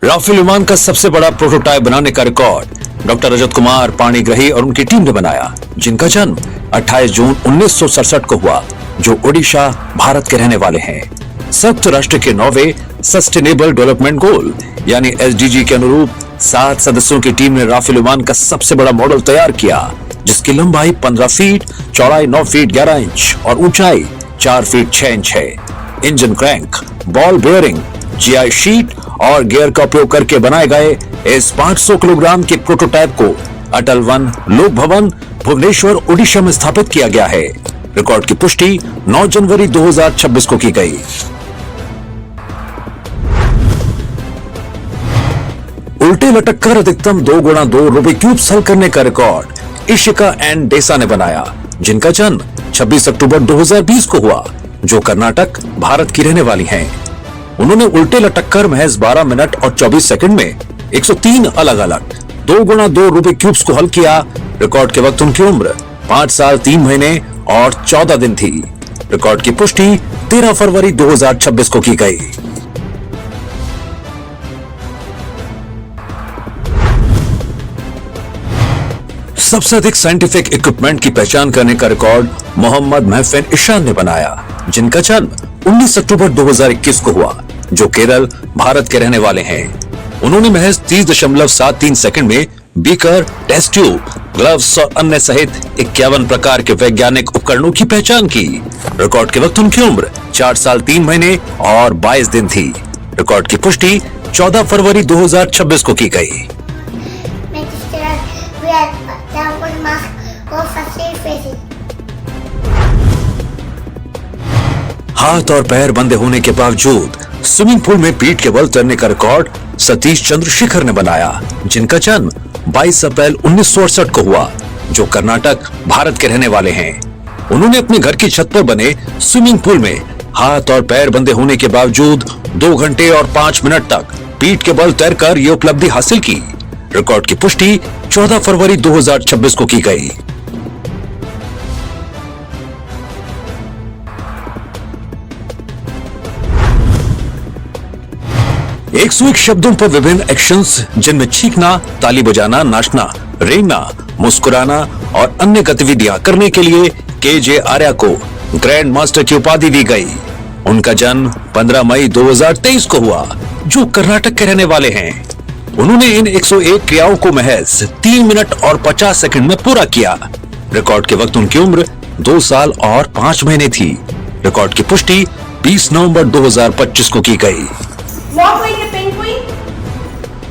Rafale विमान का सबसे बड़ा प्रोटोटाइप बनाने का रिकॉर्ड डॉक्टर रजत कुमार पाणिग्राही और उनकी टीम ने बनाया, जिनका जन्म 28 जून 1967 को हुआ, जो ओडिशा भारत के रहने वाले हैं। संयुक्त राष्ट्र के 9वें सस्टेनेबल डेवलपमेंट गोल यानी SDG के अनुरूप 7 सदस्यों की टीम ने राफेल विमान का सबसे बड़ा मॉडल तैयार किया, जिसकी लंबाई 15 फीट, चौड़ाई 9 फीट 11 इंच और ऊंचाई 4 फीट 6 इंच है। Engine crank, ball bearing, GI sheet और गियर का उपयोग करके बनाए गए इस 500 किलोग्राम के प्रोटोटाइप को अटल वन लोक भवन भुवनेश्वर ओडिशा में स्थापित किया गया है। रिकॉर्ड की पुष्टि 9 जनवरी 2026 को की गई। उल्टे लटक कर अधिकतम 2x2 रूबिक क्यूब हल करने का रिकॉर्ड इशिका एन डेसा ने बनाया, जिनका जन्म 26 अक्टूबर 2020 को हुआ, जो कर्नाटक भारत की रहने वाली हैं। उन्होंने उल्टे लटक कर महज 12 मिनट और 24 सेकंड में 103 अलग अलग 2x2 रूबिक क्यूब्स को हल किया। रिकॉर्ड के वक्त उनकी उम्र 5 साल 3 महीने और 14 दिन थी। रिकॉर्ड की पुष्टि 13 फरवरी 2026 को की गई। सबसे अधिक साइंटिफिक इक्विपमेंट की पहचान करने का रिकॉर्ड मोहम्मद महफिन ईशान ने बनाया, जिनका जन्म 19 अक्टूबर 2021 को हुआ, जो केरल भारत के रहने वाले हैं। उन्होंने महज 30.73 सेकंड में बीकर, टेस्ट ट्यूब, ग्लव्स और अन्य सहित 51 प्रकार के वैज्ञानिक उपकरणों की पहचान की। रिकॉर्ड के वक्त उनकी उम्र 4 साल 3 महीने और 22 दिन थी। रिकॉर्ड की पुष्टि 14 फरवरी 2026 को की गई। हाथ और पैर बंधे होने के बावजूद स्विमिंग पूल में पीठ के बल तैरने का रिकॉर्ड सतीश चंद्रशेखर ने बनाया, जिनका जन्म 22 अप्रैल 1968 को हुआ, जो कर्नाटक भारत के रहने वाले हैं। उन्होंने अपने घर की छत पर बने स्विमिंग पूल में हाथ और पैर बंधे होने के बावजूद 2 घंटे और 5 मिनट तक पीठ के बल तैरकर ये उपलब्धि हासिल की। रिकॉर्ड की पुष्टि 14 फरवरी 2026 को की गई। एक सौ एक शब्दों पर विभिन्न एक्शंस, जिनमें छींकना, ताली बजाना, नाचना, रेंगना, मुस्कुराना और अन्य गतिविधियां करने के लिए KJ आर्या को ग्रैंड मास्टर की उपाधि दी गई। उनका जन्म 15 मई 2023 को हुआ, जो कर्नाटक के रहने वाले हैं। उन्होंने इन 101 क्रियाओं को महज 3 मिनट और 50 सेकंड में पूरा किया। रिकॉर्ड के वक्त उनकी उम्र 2 साल और 5 महीने थी। रिकॉर्ड की पुष्टि 20 नवंबर 2025 को की गई। Walk like a penguin.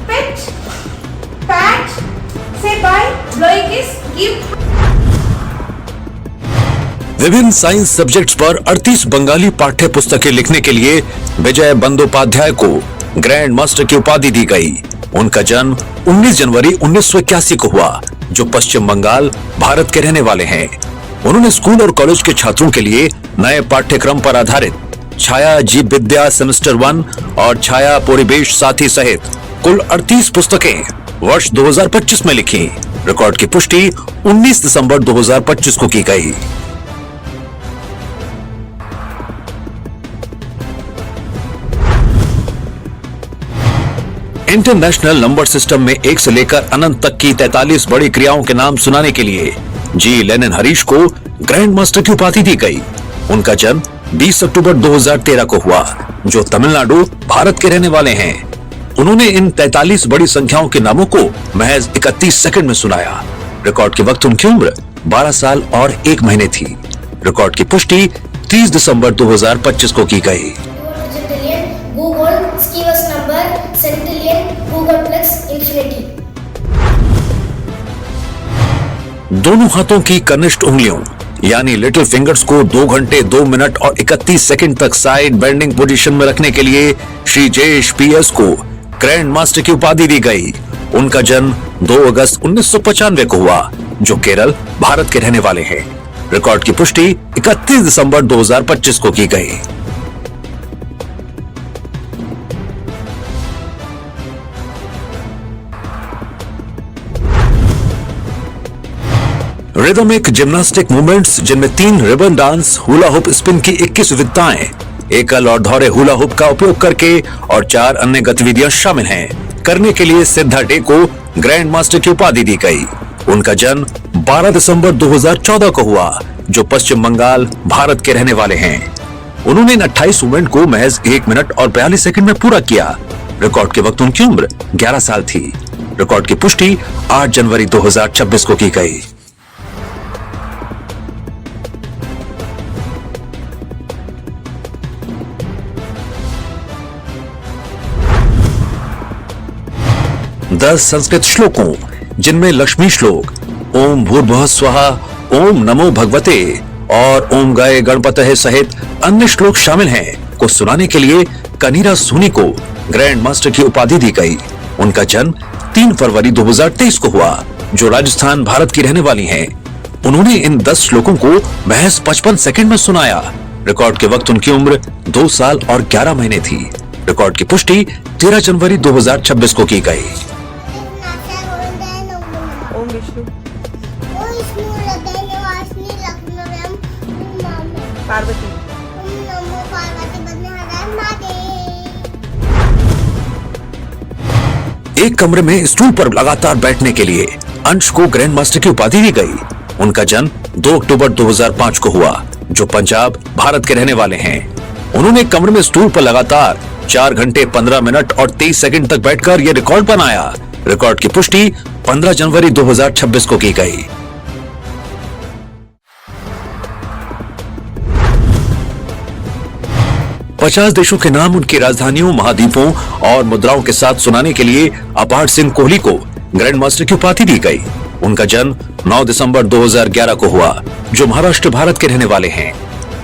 Pet. Pat. Say bye. Blow a kiss. Give. विभिन्न साइंस सब्जेक्ट्स पर 38 बंगाली पाठ्य पुस्तकें लिखने के लिए विजय बंदोपाध्याय को ग्रैंड मास्टर की उपाधि दी गई। उनका जन्म 19 जनवरी 1981 को हुआ, जो पश्चिम बंगाल भारत के रहने वाले हैं। उन्होंने स्कूल और कॉलेज के छात्रों के लिए नए पाठ्यक्रम पर आधारित छाया जीव विद्या सेमेस्टर 1 और छाया परिवेश साथी सहित कुल 38 पुस्तकें वर्ष 2025 में लिखी। रिकॉर्ड की पुष्टि 19 दिसंबर 2025 को की गई। इंटरनेशनल नंबर सिस्टम में 1 से लेकर अनंत तक की 43 बड़ी क्रियाओं के नाम सुनाने के लिए जी लेनिन हरीश को ग्रैंड मास्टर की उपाधि दी गई। उनका जन्म 20 अक्टूबर 2013 को हुआ, जो तमिलनाडु भारत के रहने वाले हैं। उन्होंने इन 43 बड़ी संख्याओं के नामों को महज 31 सेकंड में सुनाया। रिकॉर्ड के वक्त उनकी उम्र 12 साल और 1 महीने थी। रिकॉर्ड की पुष्टि 30 दिसंबर 2025 को की गई। दोनों हाथों की कनिष्ठ उंगलियों यानी लिटिल फिंगर्स को 2 घंटे 2 मिनट और 31 सेकंड तक साइड बेंडिंग पोजीशन में रखने के लिए श्री जयेश PS को ग्रैंड मास्टर की उपाधि दी गई। उनका जन्म 2 अगस्त 1995 को हुआ, जो केरल भारत के रहने वाले हैं। रिकॉर्ड की पुष्टि 31 दिसंबर 2025 को की गई। रिदमिक जिम्नास्टिक मूवमेंट्स, जिनमें 3 ribbon dance, hula hoop spin की 21 विविधताएं, एकल और दोहरे हुला हुप का उपयोग करके और 4 अन्य गतिविधियां शामिल हैं करने के लिए सिद्धा डे को ग्रैंड मास्टर की उपाधि दी गई। उनका जन्म 12 दिसंबर 2014 को हुआ, जो पश्चिम बंगाल, भारत के रहने वाले हैं। उन्होंने इन 28 मूवमेंट को महज 1 मिनट और 42 सेकंड में पूरा किया। रिकॉर्ड के वक्त उनकी उम्र 11 साल थी। रिकॉर्ड की पुष्टि 8 जनवरी 2026 को की गई। दस संस्कृत श्लोकों, जिनमें लक्ष्मी श्लोक, ओम भूर्भुवः स्वहा, ओम नमो भगवते और ओम गए गणपतये सहित अन्य श्लोक शामिल हैं, को सुनाने के लिए कनीरा सोनी को ग्रैंड मास्टर की उपाधि दी गई। उनका जन्म 3 फरवरी 2023 को हुआ, जो राजस्थान, भारत की रहने वाली हैं। उन्होंने इन 10 श्लोकों को महज 55 सेकंड में सुनाया। रिकॉर्ड के वक्त उनकी उम्र 2 साल और 11 महीने थी। रिकॉर्ड की पुष्टि 13 जनवरी 2026 को की गई। ओम विष्णु पार्वती एक कमरे में स्टूल पर लगातार बैठने के लिए अंश को ग्रैंड मास्टर की उपाधि दी गई। उनका जन्म 2 अक्टूबर 2005 को हुआ, जो पंजाब, भारत के रहने वाले हैं। उन्होंने एक कमरे में स्टूल पर लगातार 4 घंटे 15 मिनट और 23 सेकंड तक बैठकर यह रिकॉर्ड बनाया। रिकॉर्ड की पुष्टि 15 जनवरी 2026 को की गई। पचास देशों के नाम उनकी राजधानियों, महाद्वीपों और मुद्राओं के साथ सुनाने के लिए अपार सिंह कोहली को ग्रैंड मास्टर की उपाधि दी गई। उनका जन्म 9 दिसंबर 2011 को हुआ, जो महाराष्ट्र, भारत के रहने वाले हैं।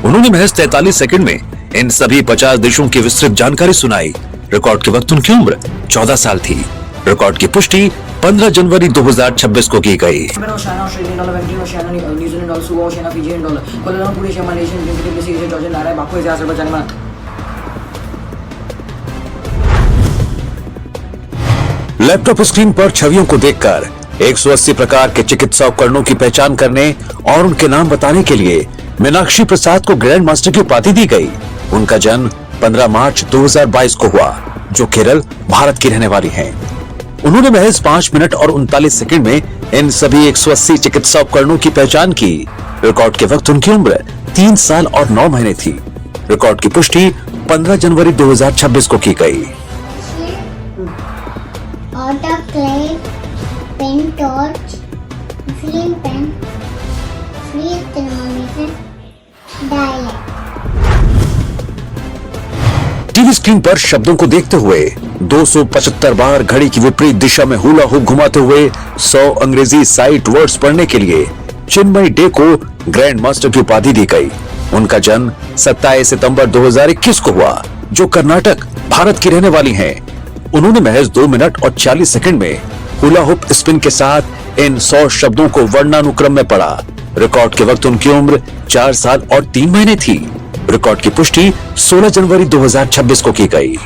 उन्होंने महज 43 सेकंड में इन सभी 50 देशों की विस्तृत जानकारी सुनाई। रिकॉर्ड के वक्त उनकी उम्र 14 साल थी। रिकॉर्ड की पुष्टि 15 जनवरी 2026 को की गई। लैपटॉप स्क्रीन पर छवियों को देखकर 180 प्रकार के चिकित्सा उपकरणों की पहचान करने और उनके नाम बताने के लिए मीनाक्षी प्रसाद को ग्रैंड मास्टर की उपाधि दी गई। उनका जन्म 15 मार्च 2022 को हुआ, जो केरल, भारत की रहने वाली हैं। उन्होंने महज 5 मिनट और 39 सेकंड में इन सभी 180 चिकित्सा उपकरणों की पहचान की। रिकॉर्ड के वक्त उनकी उम्र 3 साल और 9 महीने थी। रिकॉर्ड की पुष्टि 15 जनवरी 2026 को की गई। Autoclave, pen torch, filling pen, freeze thermometer, dilate. TV screen पर शब्दों को देखते हुए 275 बार घड़ी की विपरीत दिशा में हुला हुप घुमाते हुए 100 अंग्रेजी साइट वर्ड्स पढ़ने के लिए चिन्मय डे को ग्रैंड मास्टर की उपाधि दी गई। उनका जन्म 27 सितंबर 2021 को हुआ, जो कर्नाटक, भारत की रहने वाली हैं। उन्होंने महज 2 मिनट और 40 सेकंड में हुला हुप स्पिन के साथ इन 100 शब्दों को वर्णानुक्रम में पढ़ा। रिकॉर्ड के वक्त उनकी उम्र 4 साल और 3 महीने थी। रिकॉर्ड की पुष्टि 16 जनवरी 2026 को की गई।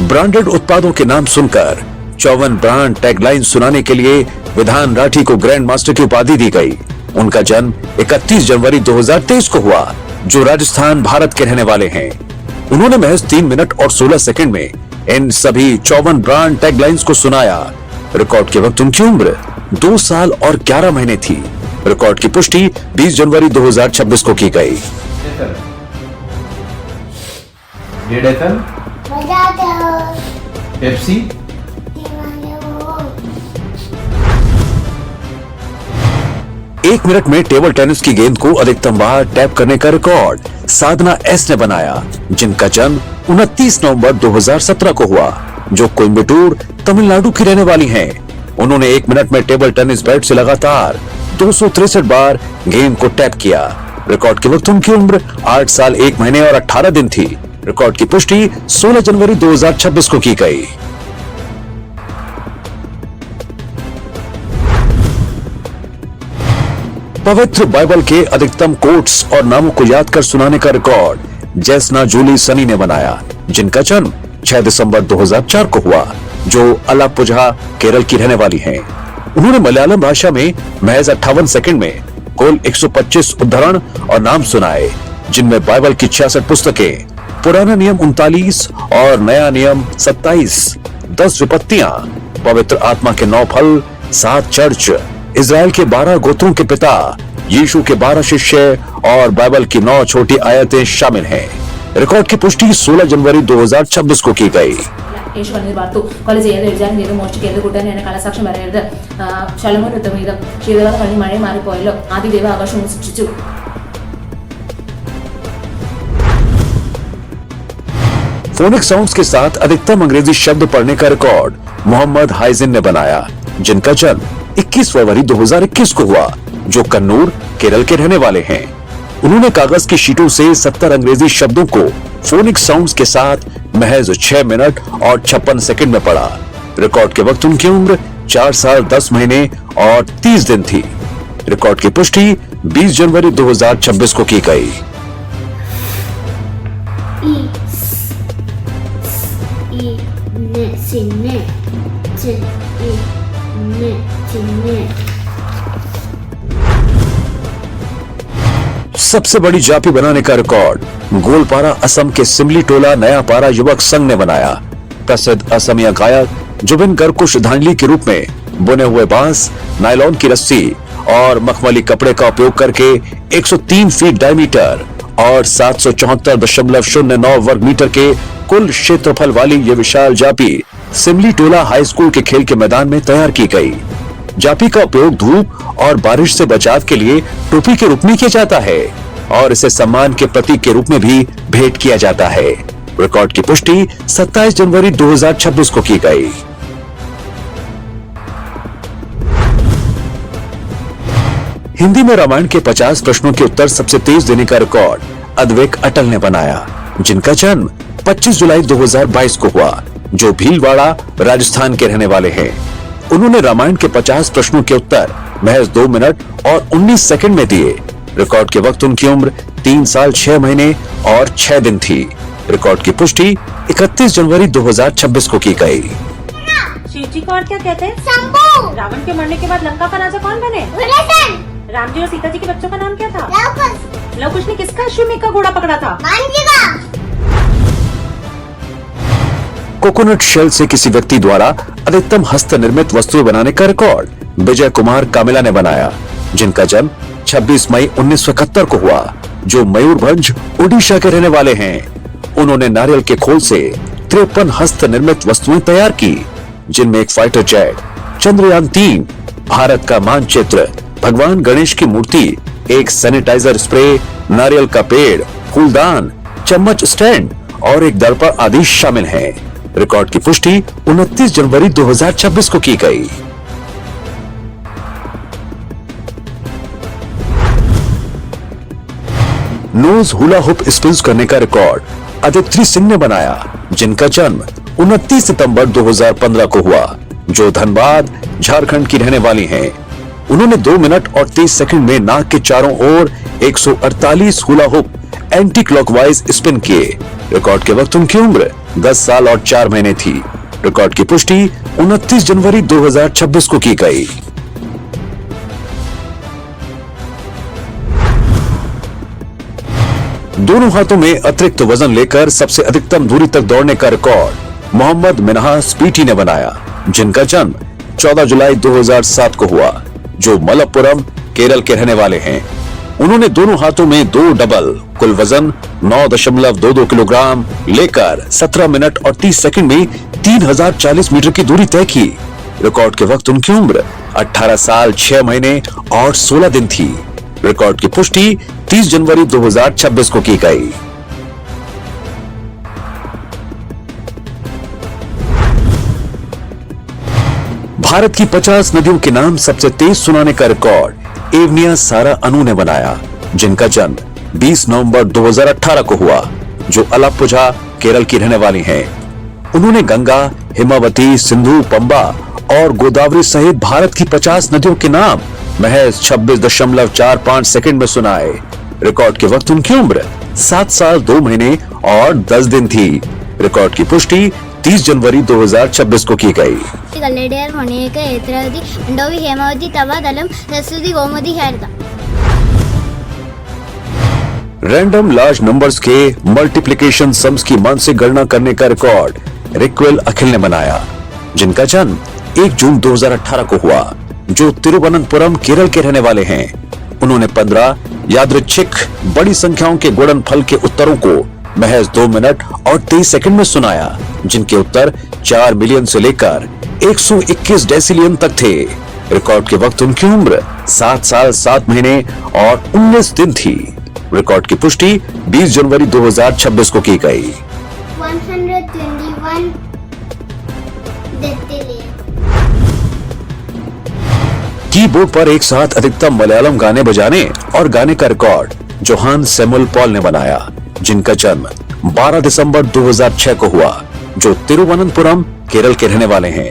ब्रांडेड उत्पादों के नाम सुनकर 54 ब्रांड टैगलाइन सुनाने के लिए विधान राठी को ग्रैंड मास्टर की उपाधि दी गई। उनका जन्म 31 जनवरी 2023 को हुआ, जो राजस्थान, भारत के रहने वाले हैं। उन्होंने महज 3 मिनट और 16 सेकंड में इन सभी 54 ब्रांड टैगलाइंस को सुनाया। रिकॉर्ड के वक्त उनकी उम्र 2 साल और 11 महीने थी। रिकॉर्ड की पुष्टि 20 जनवरी 2026 को की गई। पेप्सी, एक मिनट में टेबल टेनिस की गेंद को अधिकतम बार टैप करने का रिकॉर्ड साधना एस ने बनाया, जिनका जन्म 29 नवंबर 2017 को हुआ, जो कोयम्बटूर, तमिलनाडु की रहने वाली हैं। उन्होंने 1 मिनट में टेबल टेनिस बैट से लगातार 263 बार गेंद को टैप किया। रिकॉर्ड के वक्त उनकी उम्र 8 साल 1 महीने और 18 दिन थी। रिकॉर्ड की पुष्टि 16 जनवरी 2026 को की गई। पवित्र बाइबल के अधिकतम कोट्स और नामों को याद कर सुनाने का रिकॉर्ड जैसना जूली सनी ने बनाया, जिनका जन्म 6 दिसंबर 2004 को हुआ, जो अलापुझा केरल की रहने वाली हैं। उन्होंने मलयालम भाषा में महज 58 सेकंड में कुल 125 उद्धरण और नाम सुनाए, जिनमें बाइबल की 66 पुस्तकें, पुराना नियम 39 और नया नियम 27, 10 विपत्तियां, पवित्र आत्मा के 9 फल, 7 चर्च, इजराइल के 12 गोत्रों के पिता, यीशु के 12 शिष्य और बाइबल की 9 छोटी आयतें शामिल हैं। रिकॉर्ड की पुष्टि 16 जनवरी 2026 को की गई। യേശു പറഞ്ഞത് പാർത്തു കൊല ചെയ്ത് എഴുതാനും ചെയ്ത് മോഷ്ടിക്കരുത് കൂട്ടാൻ എന്നെ കള്ളസാക്ഷ്യം പറയരുത് ശലോമോൻ യുദ്ധം ചെയ്ത് ശീതകാലം കഴിഞ്ഞ് മഴ മാറിപ്പോയല്ലോ ആദ്യ ദൈവ ആകാശം സൃഷ്ടിച്ചു फोनिक साउंड्स के साथ अधिकतम अंग्रेजी शब्द पढ़ने का रिकॉर्ड मोहम्मद हाइजिन ने बनाया, जिनका जन्म 21 फरवरी 2021 को हुआ, जो कन्नूर केरल के रहने वाले हैं। उन्होंने कागज की शीटों से 70 अंग्रेजी शब्दों को फोनिक साउंड्स के साथ महज 6 मिनट और 56 सेकंड में पढ़ा। रिकॉर्ड के वक्त उनकी उम्र 4 साल 10 महीने और 30 दिन थी। रिकॉर्ड की पुष्टि 20 जनवरी 2026 को की गई। सबसे बड़ी जापी बनाने का रिकॉर्ड गोलपारा असम के सिमली टोला नया पारा युवक संघ ने बनाया। प्रसिद्ध असमिया गायक जुबिन गर्ग को श्रद्धांजलि के रूप में बुने हुए बांस, नायलॉन की रस्सी और मखमली कपड़े का उपयोग करके 103 फीट डायमीटर और 774.09 वर्ग मीटर के कुल क्षेत्रफल वाली ये विशाल जापी सिमली टोला हाई स्कूल के खेल के मैदान में तैयार की गई। जापी का उपयोग धूप और बारिश से बचाव के लिए टोपी के रूप में किया जाता है और इसे सम्मान के प्रतीक के रूप में भी भेंट किया जाता है। रिकॉर्ड की पुष्टि 27 जनवरी 2026 को की गई। हिंदी में रामायण के 50 प्रश्नों के उत्तर सबसे तेज देने का रिकॉर्ड अद्वैक अटल ने बनाया, जिनका जन्म 25 जुलाई 2022 को हुआ, जो भीलवाड़ा राजस्थान के रहने वाले हैं। उन्होंने रामायण के 50 प्रश्नों के उत्तर महज 2 मिनट और 19 सेकंड में दिए। रिकॉर्ड के वक्त उनकी उम्र 3 साल 6 महीने और 6 दिन थी। रिकॉर्ड की पुष्टि 31 जनवरी 2026 को की गई। शिव जी को और क्या कहते हैं? शंभू। रावण के मरने के बाद लंका का राजा कौन बने? विभीषण। राम जी और सीता जी के बच्चों का नाम क्या था? लव कुश। लव कुश ने किसका अश्वमेध का घोड़ा पकड़ा था? मांझी का। कोकोनट शेल से किसी व्यक्ति द्वारा अधिकतम हस्त निर्मित वस्तुएं बनाने का रिकॉर्ड विजय कुमार कामिला ने बनाया, जिनका जन्म 26 मई 1971 को हुआ, जो मयूरभंज ओडिशा के रहने वाले हैं। उन्होंने नारियल के खोल से 53 हस्त निर्मित वस्तुएं तैयार की, जिनमें एक फाइटर जेट, चंद्रयान 3, भारत का मानचित्र, भगवान गणेश की मूर्ति, एक सैनिटाइजर स्प्रे, नारियल का पेड़, फूलदान, चम्मच स्टैंड और एक दर्पण आदि शामिल हैं। रिकॉर्ड की पुष्टि 29 जनवरी 2026 को की गई। नोज हुला हुप स्पिन्स करने का रिकॉर्ड अदिति सिंह ने बनाया, जिनका जन्म 29 सितंबर 2015 को हुआ, जो धनबाद झारखंड की रहने वाली हैं। उन्होंने 2 मिनट और 30 सेकंड में नाक के चारों ओर 148 hula hoop anti clockwise spin किए। रिकॉर्ड के वक्त उनकी उम्र 10 साल और 4 महीने थी। रिकॉर्ड की पुष्टि 29 जनवरी 2026 को की गई। दोनों हाथों में अतिरिक्त वजन लेकर सबसे अधिकतम दूरी तक दौड़ने का रिकॉर्ड मोहम्मद मिन्हास पीटी ने बनाया, जिनका जन्म 14 जुलाई 2007 को हुआ, जो मलप्पुरम केरल के रहने वाले हैं। उन्होंने दोनों हाथों में 2 डबल कुल वजन 9.22 किलोग्राम लेकर 17 मिनट और 30 सेकंड में 3040 मीटर की दूरी तय की। रिकॉर्ड के वक्त उनकी उम्र 18 साल 6 महीने और 16 दिन थी। रिकॉर्ड की पुष्टि 30 जनवरी 2026 को की गई। भारत की 50 नदियों के नाम सबसे तेज सुनाने का रिकॉर्ड एवनिया सारा अनु ने बनाया, जिनका जन्म 20 नवंबर 2018 को हुआ, जो अलापुझा केरल की रहने वाली हैं। उन्होंने गंगा, हिमावती, सिंधु, पंबा और गोदावरी सहित भारत की 50 नदियों के नाम महज 26.45 सेकंड में सुनाए। रिकॉर्ड के वक्त उनकी उम्र 7 साल 2 महीने और 10 दिन थी। रिकॉर्ड की पुष्टि 30 जनवरी 2026 को की गई। कल्लेडेयर मणियक एत्रवती अंडोवी हेमावती तवा दलम सरस्वती गोमती हैरता। रैंडम लार्ज नंबर्स के मल्टीप्लिकेशन सम्स की मानसिक गणना करने का रिकॉर्ड रिक्वेल अखिल ने बनाया, जिनका जन्म 1 जून 2018 को हुआ, जो तिरुवनंतपुरम केरल के रहने वाले हैं। उन्होंने 15 यादृच्छिक बड़ी संख्याओं के गुणनफल के उत्तरों को महज 2 मिनट और 23 सेकंड में सुनाया, जिनके उत्तर 4 मिलियन से लेकर 121 डेसिलियन तक थे। रिकॉर्ड के वक्त उनकी उम्र 7 साल 7 महीने और 19 दिन थी। रिकॉर्ड की पुष्टि 20 जनवरी 2026 को की गई। 121 डेसिलियन। कीबोर्ड पर एक साथ अधिकतम मलयालम गाने बजाने और गाने का रिकॉर्ड जोहान सैमुअल पॉल ने बनाया, जिनका जन्म 12 दिसंबर 2006 को हुआ, जो तिरुवनंतपुरम केरल के रहने वाले हैं।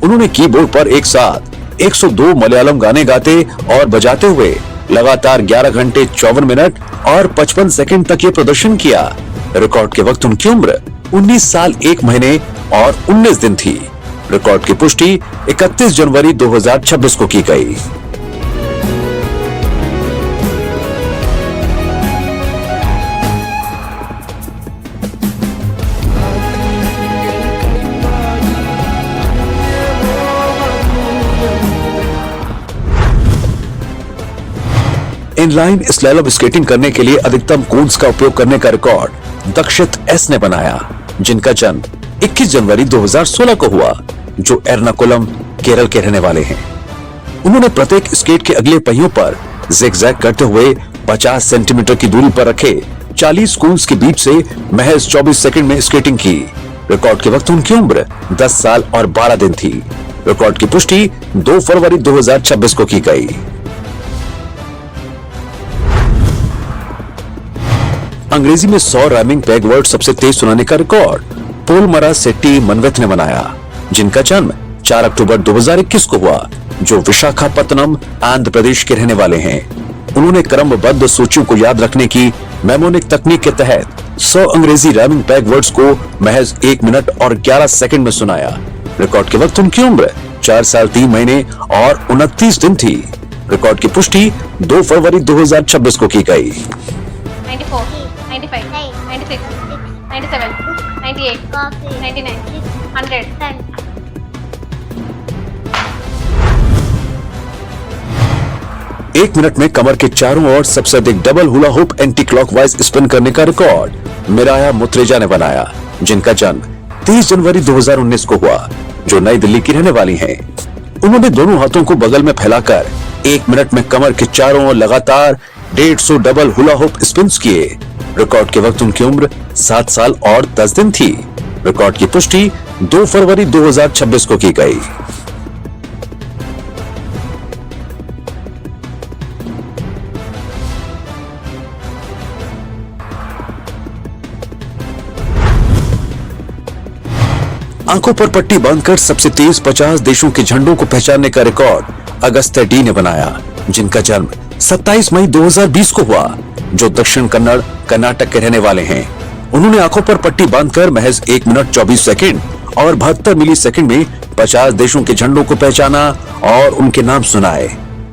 उन्होंने कीबोर्ड पर एक साथ 102 मलयालम गाने गाते और बजाते हुए लगातार 11 घंटे 54 मिनट और 55 सेकंड तक ये प्रदर्शन किया। रिकॉर्ड के वक्त उनकी उम्र 19 साल 1 महीने और 19 दिन थी। रिकॉर्ड की पुष्टि 31 जनवरी 2026 को की गई। इनलाइन स्लैलम स्केटिंग करने के लिए अधिकतम कून्स का उपयोग करने का रिकॉर्ड दक्षित एस ने बनाया, जिनका जन्म 21 जनवरी 2016 को हुआ, जो एर्नाकुलम केरल के रहने वाले हैं। उन्होंने प्रत्येक स्केट के अगले पहियों पर जिगजैग करते हुए 50 सेंटीमीटर की दूरी पर रखे 40 कून्स के बीच से महज 24 सेकंड में स्केटिंग की। रिकॉर्ड के वक्त उनकी उम्र 10 साल और 12 दिन थी। रिकॉर्ड की पुष्टि 2 फरवरी 2026 को की गई। अंग्रेजी में 100 राइमिंग पैग वर्ड सबसे तेज सुनाने का रिकॉर्ड पोलमरा सेट्टी मनवेथ ने बनाया, जिनका जन्म 4 अक्टूबर 2021 को हुआ, जो विशाखापत्तनम आंध्र प्रदेश के रहने वाले हैं। उन्होंने क्रमबद्ध सूचियों को याद रखने की मेमोनिक तकनीक के तहत 100 अंग्रेजी राइमिंग पैग वर्ड्स को महज 1 मिनट और 11 सेकंड में सुनाया। रिकॉर्ड के वक्त उनकी उम्र 4 साल 3 महीने और 29 दिन थी। रिकॉर्ड की पुष्टि 2 फरवरी 2026 को की गई। 94, 95, 96, 97, 98, 99, 100. एक मिनट में कमर के चारों ओर सबसे अधिक double hula hoop anti clockwise spin करने का रिकॉर्ड मिराया मुत्रेजा ने बनाया, जिनका जन्म 30 जनवरी 2019 को हुआ, जो नई दिल्ली की रहने वाली हैं। उन्होंने दोनों हाथों को बगल में फैलाकर 1 मिनट में कमर के चारों ओर लगातार 150 डबल हुला हुप स्पिन्स किए। रिकॉर्ड के वक्त उनकी उम्र 7 साल और 10 दिन थी। रिकॉर्ड की पुष्टि 2 फरवरी 2026 को की गई। आंखों पर पट्टी बांधकर सबसे तेज 50 देशों के झंडों को पहचानने का रिकॉर्ड अगस्त्य डी ने बनाया, जिनका जन्म 27 मई 2020 को हुआ, जो दक्षिण कन्नड़ कर्नाटक के रहने वाले हैं। उन्होंने आंखों पर पट्टी बांधकर महज 1 मिनट 24 सेकंड और 72 मिली सेकंड में 50 देशों के झंडों को पहचाना और उनके नाम सुनाए।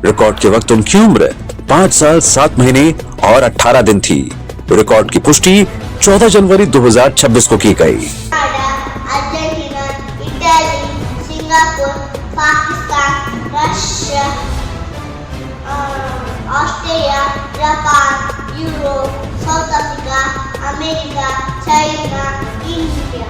रिकॉर्ड के वक्त उनकी उम्र 5 साल 7 महीने और 18 दिन थी। रिकॉर्ड की पुष्टि 14 जनवरी 2026 को की गई। Argentina, Italy, Singapore, Pakistan, Russia, Australia, Japan, Europe, south Africa, America, China, India.